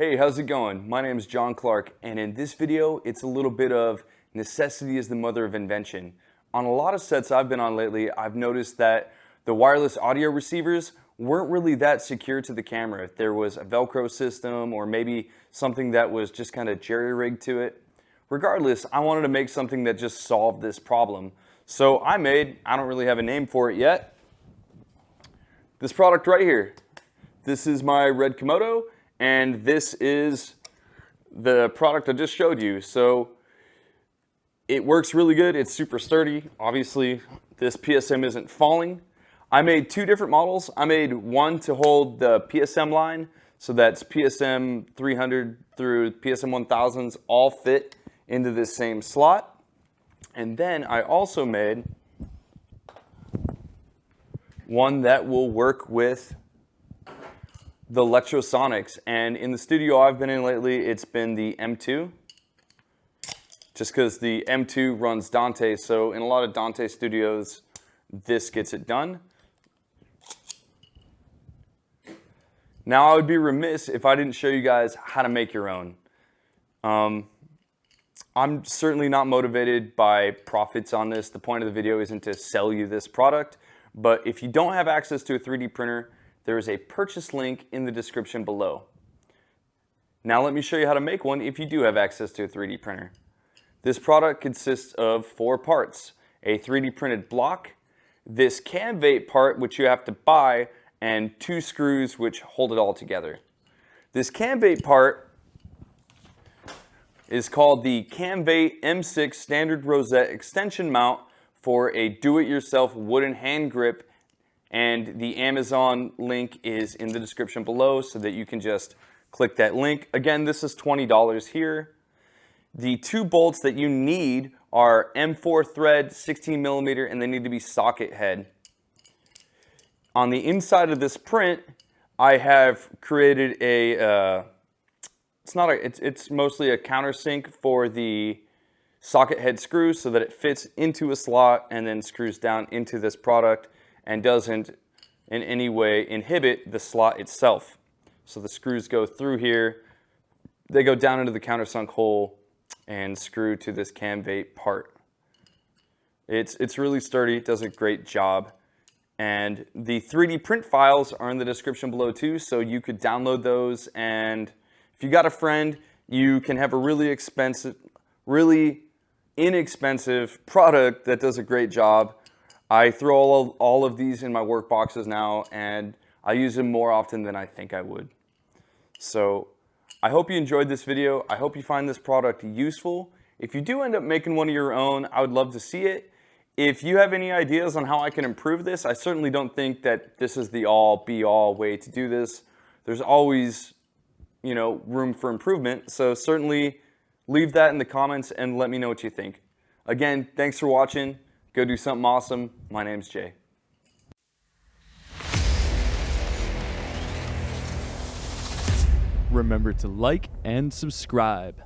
Hey, how's it going? My name is John Clark, and in this video, it's a little bit of necessity is the mother of invention. On a lot of sets I've been on lately, I've noticed that the wireless audio receivers weren't really that secure to the camera. There was a Velcro system or maybe something that was just kind of jerry-rigged to it. Regardless, I wanted to make something that just solved this problem. So I don't really have a name for it yet, this product right here. This is my red Komodo, and this is the product I just showed you. So it works really good. It's super sturdy. Obviously, this PSM isn't falling. I made two different models. I made one to hold the PSM line, so that's PSM 300 through PSM 1000s all fit into this same slot. And then I also made one that will work with the Electrosonics, and in the studio I've been in lately, it's been the M2, just because the M2 runs Dante, so in a lot of Dante studios, this gets it done. Now I would be remiss if I didn't show you guys how to make your own. I'm certainly not motivated by profits on this. The point of the video isn't to sell you this product, but if you don't have access to a 3D printer, there is a purchase link in the description below. Now let me show you how to make one if you do have access to a 3D printer. This product consists of 4 parts: a 3D printed block, this CamVate part which you have to buy, and 2 screws which hold it all together. This CamVate part is called the CamVate M6 Standard Rosette Extension Mount for a do-it-yourself wooden hand grip, and the Amazon link is in the description below so that you can just click that link. Again, this is $20 here. The 2 bolts that you need are M4 thread, 16 millimeter, and they need to be socket head. On the inside of this print, I have created a, it's mostly a countersink for the socket head screw so that it fits into a slot and then screws down into this product and doesn't in any way inhibit the slot itself. So the screws go through here, they go down into the countersunk hole and screw to this CamVate part. It's really sturdy, it does a great job. And the 3D print files are in the description below too, so you could download those, and if you got a friend, you can have a really inexpensive product that does a great job. I throw all of these in my work boxes now, and I use them more often than I think I would. So I hope you enjoyed this video. I hope you find this product useful. If you do end up making one of your own, I would love to see it. If you have any ideas on how I can improve this, I certainly don't think that this is the all-be-all way to do this. There's always, room for improvement. So certainly leave that in the comments and let me know what you think. Again, thanks for watching. Go do something awesome. My name's Jay. Remember to like and subscribe.